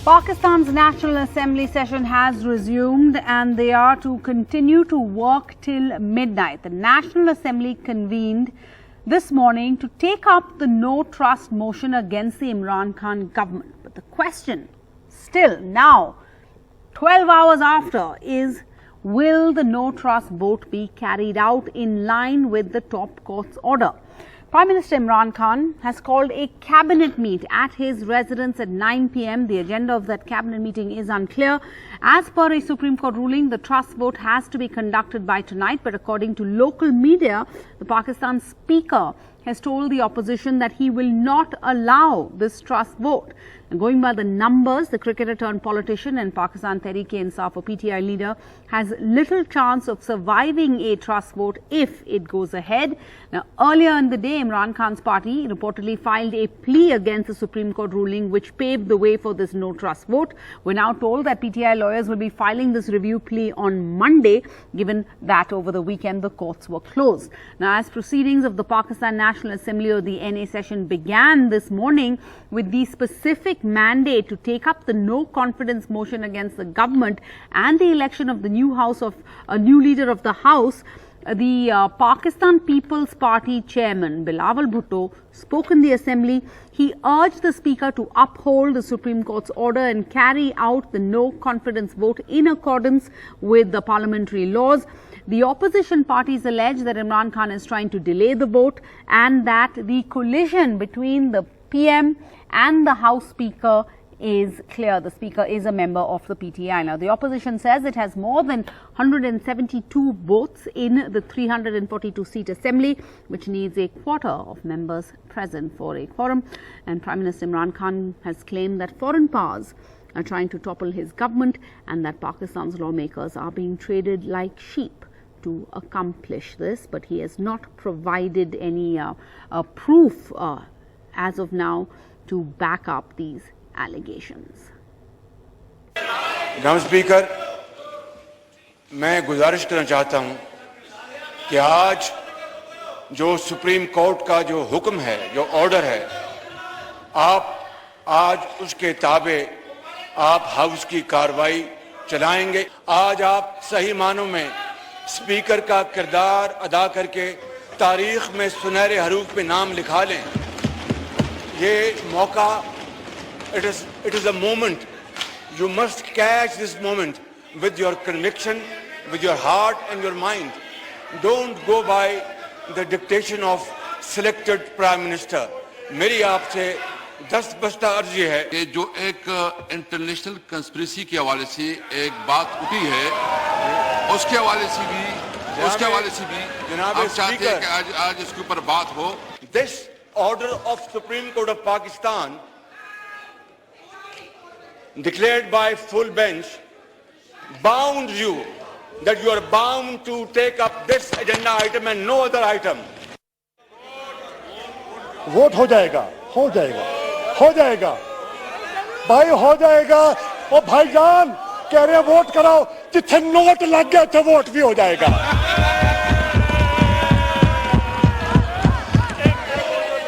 Pakistan's National Assembly session has resumed and they are to continue to work till midnight. The National Assembly convened this morning to take up the no trust motion against the Imran Khan government. But the question still now, 12 hours after, is will the no trust vote be carried out in line with the top court's order? Prime Minister Imran Khan has called a cabinet meet at his residence at 9 p.m. The agenda of that cabinet meeting is unclear. As per a Supreme Court ruling, the trust vote has to be conducted by tonight. But according to local media, the Pakistan Speaker has told the opposition that he will not allow this trust vote. And going by the numbers, the cricketer turned politician and Pakistan Tehreek-e-Insaf, or PTI leader, has little chance of surviving a trust vote if it goes ahead. Now, earlier in the day, Imran Khan's party reportedly filed a plea against the Supreme Court ruling which paved the way for this no trust vote. We're now told that PTI lawyers will be filing this review plea on Monday, given that over the weekend the courts were closed. Now, as proceedings of the Pakistan National Assembly, or the NA session, began this morning with the specific mandate to take up the no confidence motion against the government and the election of the new leader of the House, the Pakistan People's Party chairman Bilawal Bhutto spoke in the assembly. He urged the speaker to uphold the Supreme Court's order and carry out the no confidence vote in accordance with the parliamentary laws. The opposition parties allege that Imran Khan is trying to delay the vote and that the collision between the PM and the House Speaker is clear. The Speaker is a member of the PTI. Now, the opposition says it has more than 172 votes in the 342-seat assembly, which needs a quarter of members present for a quorum. And Prime Minister Imran Khan has claimed that foreign powers are trying to topple his government and that Pakistan's lawmakers are being traded like sheep to accomplish this. But he has not provided any proof as of now to back up these allegations. जनाब speaker, मैं गुजारिश करना चाहता हूं कि आज जो supreme court का जो हुक्म है, जो ऑर्डर है, आप आज उसके ताबे आप हाउस की कार्रवाई चलाएंगे। आज आप सही मानों में स्पीकर का किरदार अदा करके तारीख में सुनहरे हरूफ पे नाम लिखा लें। ये मौका, it is a moment. You must catch this moment with your conviction, with your heart and your mind. Don't go by the dictation of selected prime minister. मेरी आपसे दस्तबस्ता अर्जी है कि जो एक इंटरनेशनल कंस्पिरेसी के हवाले से एक बात उठी है, उसके हवाले से भी हम चाहते हैं कि आज इसके ऊपर बात हो। This order of Supreme Court of Pakistan, declared by full bench, bound you that you are bound to take up this agenda item and no other item. Vote हो जाएगा, हो जाएगा, हो जाएगा, भाई हो जाएगा। ओ भाईजान कह रहे हैं वोट कराओ, जिथे नोट लग गया तो वोट भी हो जाएगा।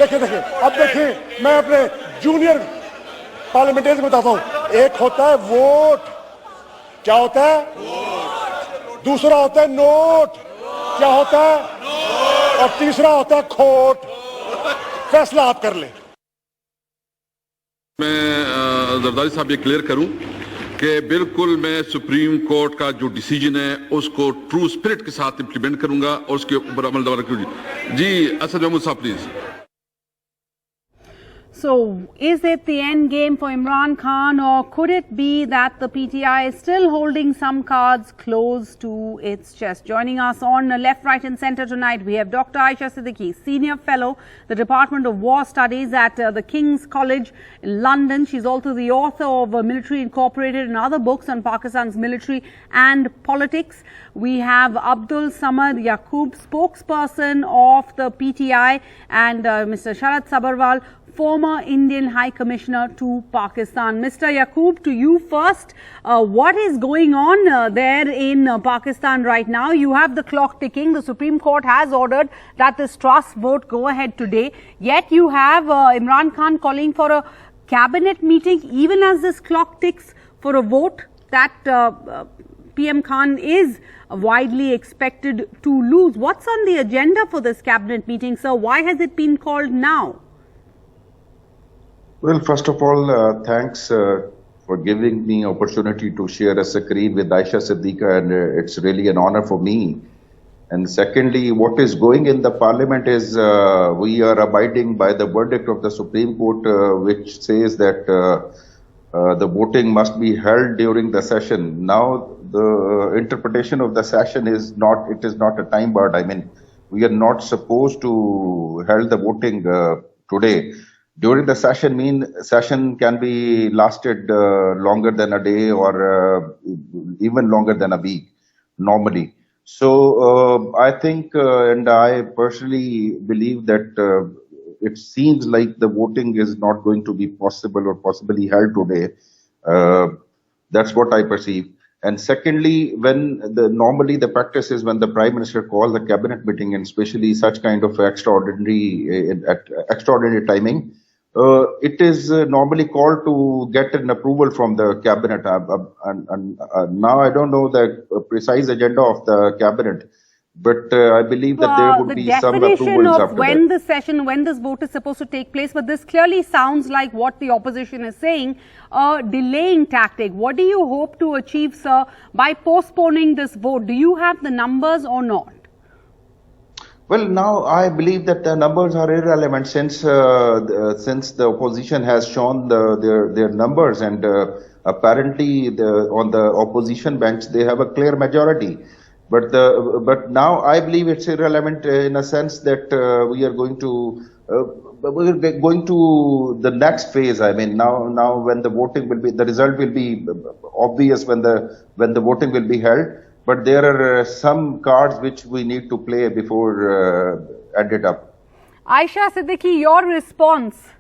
देखिए, अब देखिए, मैं अपने जूनियर पार्लियामेंटेरियन को बताता हूं। एक होता है वोट, क्या होता है? दूसरा होता है नोट, क्या होता है? और तीसरा होता है खोट। फैसला आप कर लें। मैं जरदारी साहब ये क्लियर करूं कि बिल्कुल मैं सुप्रीम कोर्ट का जो डिसीजन है उसको ट्रू स्पिरिट के साथ इंप्लीमेंट करूंगा और उसके ऊपर अमल दवारा करूंगी। जी असद महमूद साहब please. So, is it the end game for Imran Khan, or could it be that the PTI is still holding some cards close to its chest? Joining us on Left, Right and Centre tonight, we have Dr. Aisha Siddiqui, Senior Fellow, the Department of War Studies at the King's College in London. She's also the author of Military Incorporated and other books on Pakistan's military and politics. We have Abdul Samad Yaqub, spokesperson of the PTI, and Mr. Sharad Sabharwal, former Indian High Commissioner to Pakistan. Mr. Yaqub, to you first. What is going on there in Pakistan right now? You have the clock ticking. The Supreme Court has ordered that this trust vote go ahead today. Yet you have Imran Khan calling for a cabinet meeting, even as this clock ticks for a vote that PM Khan is widely expected to lose. What's on the agenda for this cabinet meeting, sir? Why has it been called now? Well, first of all, thanks for giving me opportunity to share a screen with Aisha Siddiqa, and it's really an honor for me. And secondly, what is going in the parliament is we are abiding by the verdict of the Supreme Court, which says that the voting must be held during the session. Now, the interpretation of the session is not, it is not a time barred. I mean, we are not supposed to hold the voting today. During the session can be lasted longer than a day or even longer than a week normally. So I think and I personally believe that it seems like the voting is not going to be possible or possibly held today. That's what I perceive. And secondly, when normally the practice is when the Prime Minister calls a cabinet meeting, and especially such kind of extraordinary timing, it is normally called to get an approval from the cabinet. Now I don't know the precise agenda of the cabinet, but I believe that there would be some approvals after that. The definition of when the session, when this vote is supposed to take place, but this clearly sounds like what the opposition is saying, a delaying tactic. What do you hope to achieve, sir, by postponing this vote? Do you have the numbers or not? Well, now I believe that the numbers are irrelevant since the opposition has shown their numbers, and apparently on the opposition bench they have a clear majority. But now I believe it's irrelevant in a sense that we are going to the next phase. I mean, now when the voting will be, the result will be obvious when the voting will be held. But there are some cards which we need to play before end it up. Aisha Siddiqui, your response?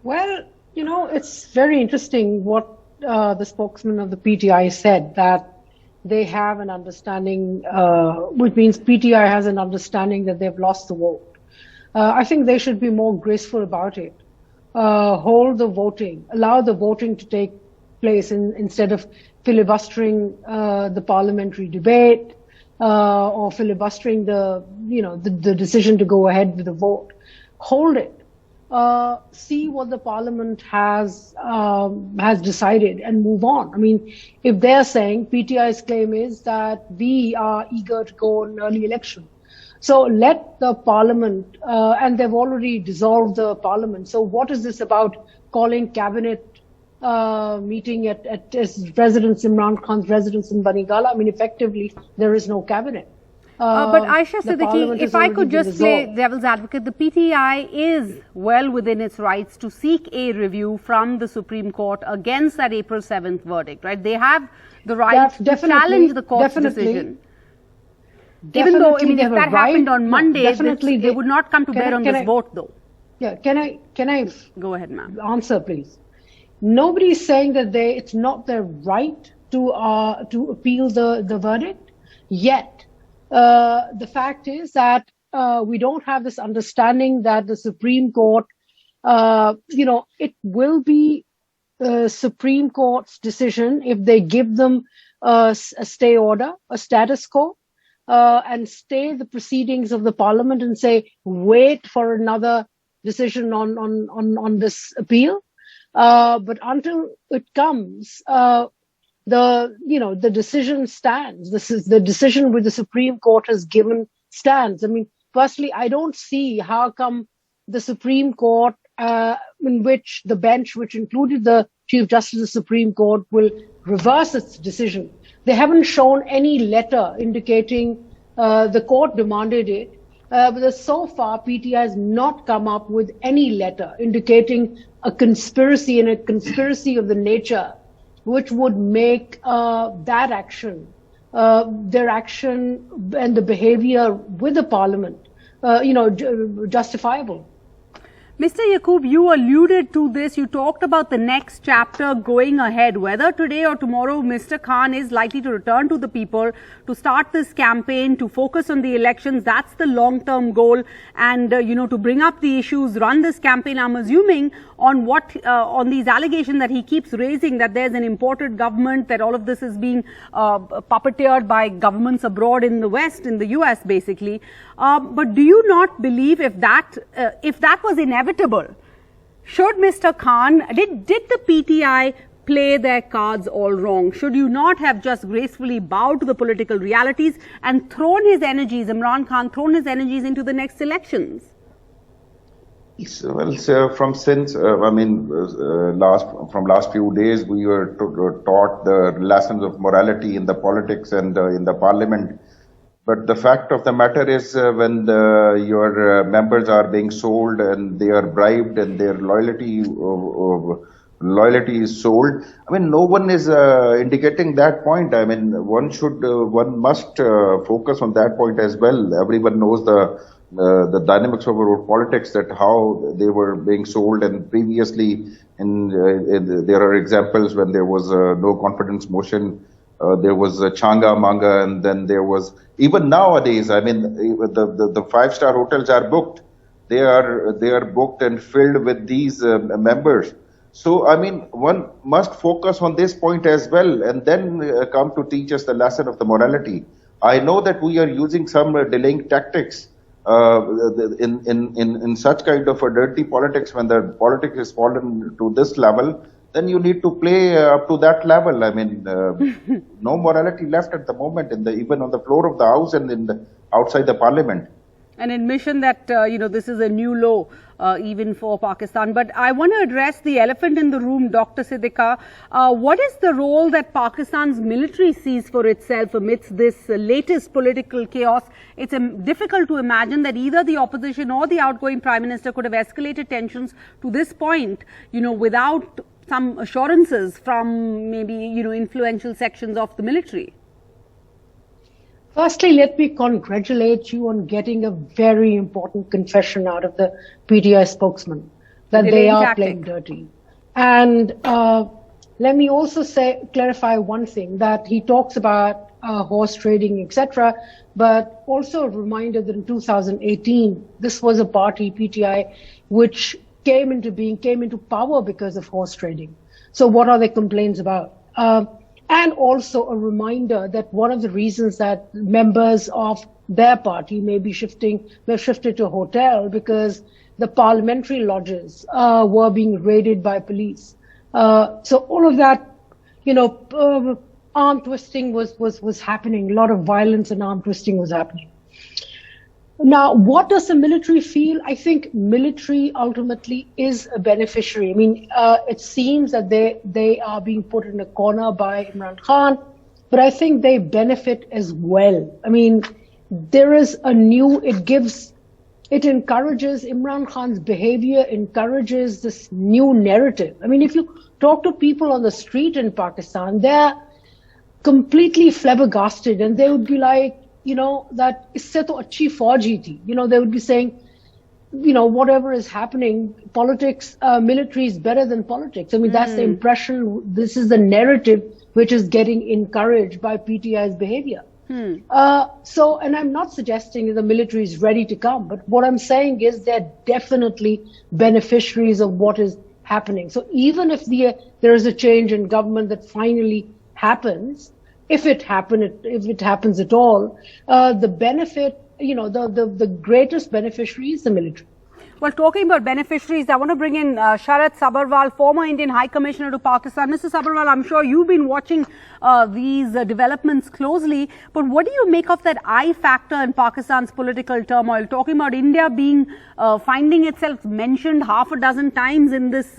Well, you know, it's very interesting what the spokesman of the PTI said, that they have an understanding, which means PTI has an understanding that they've lost the vote. I think they should be more graceful about it. Hold the voting, allow the voting to take place instead of filibustering the parliamentary debate or filibustering the decision to go ahead with the vote. Hold it. See what the parliament has decided and move on. I mean, if they're saying, PTI's claim is that we are eager to go on early election. So let the parliament, and they've already dissolved the parliament. So what is this about calling cabinet meeting at residence, Imran Khan's residence in Banigala? I mean, effectively, there is no cabinet. But Aisha Siddiqui, if I could just play devil's advocate, the PTI is well within its rights to seek a review from the Supreme Court against that April 7th verdict, right? They have the right to challenge the court's decision. Even though, I mean, if that happened on Monday, they would not come to bear on this vote, though. Yeah, can I go ahead, ma'am? Answer, please. Nobody is saying that it's not their right to appeal the verdict. Yet, the fact is that we don't have this understanding that the Supreme Court, it will be Supreme Court's decision if they give them a stay order, a status quo, and stay the proceedings of the Parliament and say, wait for another decision on this appeal. But until it comes, the decision stands. This is the decision which the Supreme Court has given stands. I mean, firstly, I don't see how come the Supreme Court, in which the bench, which included the Chief Justice of the Supreme Court, will reverse its decision. They haven't shown any letter indicating the court demanded it. But so far, PTI has not come up with any letter indicating a conspiracy, and a conspiracy of the nature which would make that action, their action and the behavior with the Parliament, justifiable. Mr. Yaqub, you alluded to this. You talked about the next chapter going ahead. Whether today or tomorrow, Mr. Khan is likely to return to the people to start this campaign, to focus on the elections. That's the long-term goal. And, to bring up the issues, run this campaign, I'm assuming, on these allegations that he keeps raising, that there's an imported government, that all of this is being puppeteered by governments abroad in the West, in the US, basically. But do you not believe if that was inevitable, should Mr. Khan, did the PTI play their cards all wrong? Should you not have just gracefully bowed to the political realities and thrown his energies, Imran Khan, thrown his energies into the next elections? Well, sir, from last few days, we were taught the lessons of morality in the politics and in the parliament. But the fact of the matter is, when your members are being sold and they are bribed and their loyalty is sold, no one is indicating that point. One must focus on that point as well. Everyone knows the dynamics of our politics, that how they were being sold, and previously there are examples when there was no confidence motion. There was a Changa Manga, and then there was, even nowadays, the five-star hotels are booked. They are booked and filled with these members. So, one must focus on this point as well, and then come to teach us the lesson of the morality. I know that we are using some delaying tactics in such kind of a dirty politics. When the politics is fallen to this level, then you need to play up to that level. No morality left at the moment, even on the floor of the House and outside the Parliament. An admission that, this is a new low even for Pakistan. But I want to address the elephant in the room, Dr. Siddiqa. What is the role that Pakistan's military sees for itself amidst this latest political chaos? It's difficult to imagine that either the opposition or the outgoing Prime Minister could have escalated tensions to this point, without some assurances from maybe, influential sections of the military. Firstly, let me congratulate you on getting a very important confession out of the PTI spokesman, that they are playing dirty. And let me also clarify one thing, that he talks about horse trading, etc., but also a reminder that in 2018, this was a party, PTI, which came into power because of horse trading. So what are their complaints about? And also a reminder that one of the reasons that members of their party may have shifted to a hotel, because the parliamentary lodges were being raided by police. So all of that, arm twisting was happening. A lot of violence and arm twisting was happening. Now, what does the military feel? I think military ultimately is a beneficiary. It seems that they are being put in a corner by Imran Khan, but I think they benefit as well. There is it encourages Imran Khan's behavior, encourages this new narrative. If you talk to people on the street in Pakistan, they're completely flabbergasted, and they would be like, that isse to achhi fauj hi thi. They would be saying, whatever is happening, politics, military is better than politics. That's the impression. This is the narrative which is getting encouraged by PTI's behavior. And I'm not suggesting that the military is ready to come, but what I'm saying is they're definitely beneficiaries of what is happening. So even if there is a change in government that finally happens, if it happens at all, the benefit, the greatest beneficiary is the military. Well, talking about beneficiaries, I want to bring in Sharad Sabharwal, former Indian High Commissioner to Pakistan. Mr. Sabharwal, I'm sure you've been watching these developments closely, but what do you make of that I factor in Pakistan's political turmoil? Talking about India finding itself mentioned half a dozen times in this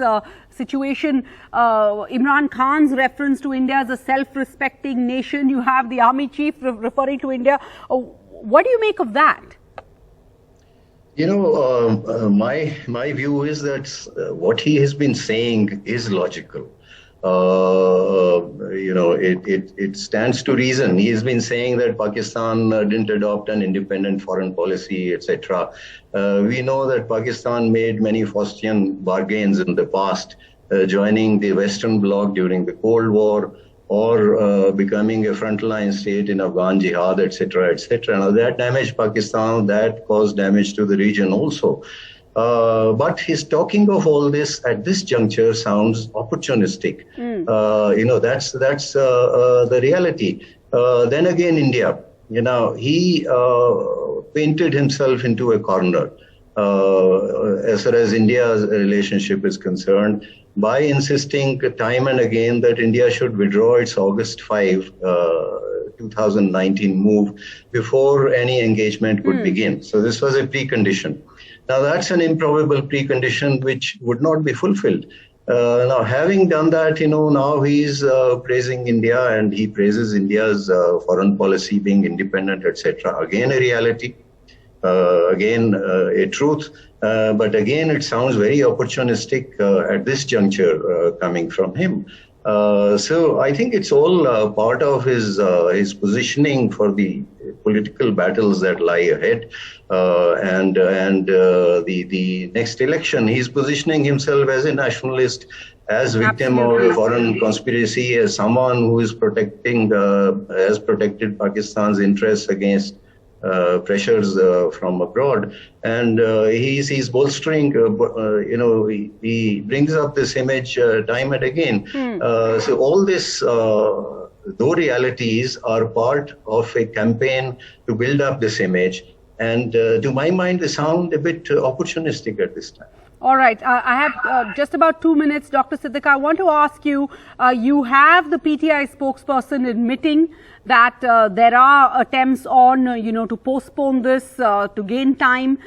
situation. Imran Khan's reference to India as a self-respecting nation. You have the army chief referring to India. What do you make of that? My view is that what he has been saying is logical. it stands to reason. He's been saying that Pakistan didn't adopt an independent foreign policy, etc. We know that Pakistan made many Faustian bargains in the past, joining the Western Bloc during the Cold War, or becoming a frontline state in Afghan jihad, etc., etc. Now that damaged Pakistan, that caused damage to the region also. But his talking of all this at this juncture sounds opportunistic. That's the reality. Then again, India, he painted himself into a corner as far as India's relationship is concerned, by insisting time and again that India should withdraw its August 5, 2019 move before any engagement could begin. So this was a precondition. Now that's an improbable precondition which would not be fulfilled. Now having done that, now he's praising India, and he praises India's foreign policy being independent, etc. Again, a reality. Again, a truth, but again, it sounds very opportunistic at this juncture coming from him. So I think it's all part of his positioning for the political battles that lie ahead, and the next election. He's positioning himself as a nationalist, as victim of a foreign conspiracy, as someone who is has protected Pakistan's interests against pressures from abroad, and he's bolstering. He brings up this image time and again. So all this, though realities, are part of a campaign to build up this image, and to my mind, they sound a bit opportunistic at this time. All right. I have just about 2 minutes. Dr. Siddique, I want to ask you, you have the PTI spokesperson admitting that there are attempts on, to postpone this, to gain time.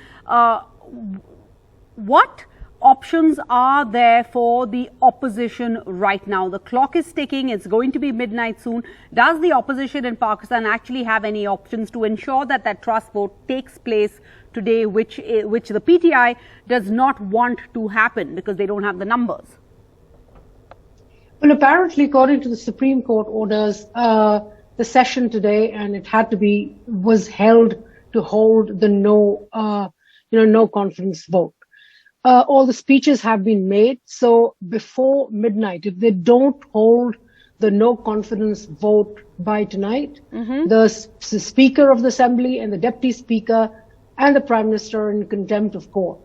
What options are there for the opposition right now? The clock is ticking. It's going to be midnight soon. Does the opposition in Pakistan actually have any options to ensure that that trust vote takes place today, which the PTI does not want to happen because they don't have the numbers? Well, apparently, according to the Supreme Court orders, the session today, and it had to be, was held to hold the no confidence vote. All the speeches have been made. So before midnight, if they don't hold the no confidence vote by tonight, the Speaker of the Assembly and the Deputy Speaker and the Prime Minister are in contempt of court.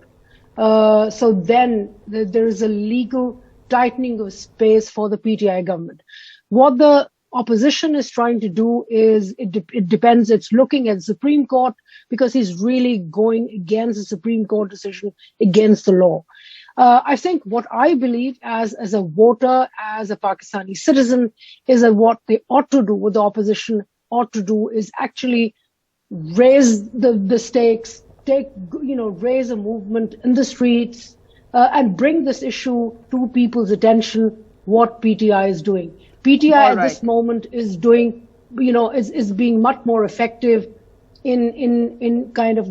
So then there is a legal tightening of space for the PTI government. What the opposition is trying to do is, it depends, it's looking at the Supreme Court, because he's really going against the Supreme Court decision, against the law. I think what I believe as a voter, as a Pakistani citizen, is that what they ought to do, what the opposition ought to do, is actually raise the stakes, raise a movement in the streets, and bring this issue to people's attention, what PTI is doing. PTI at this moment is doing, is being much more effective in kind of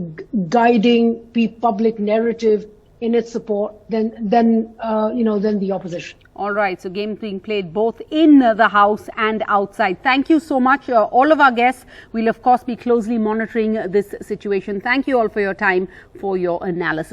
guiding public narrative in its support than the opposition. All right. So games being played both in the House and outside. Thank you so much. All of our guests will, of course, be closely monitoring this situation. Thank you all for your time, for your analysis.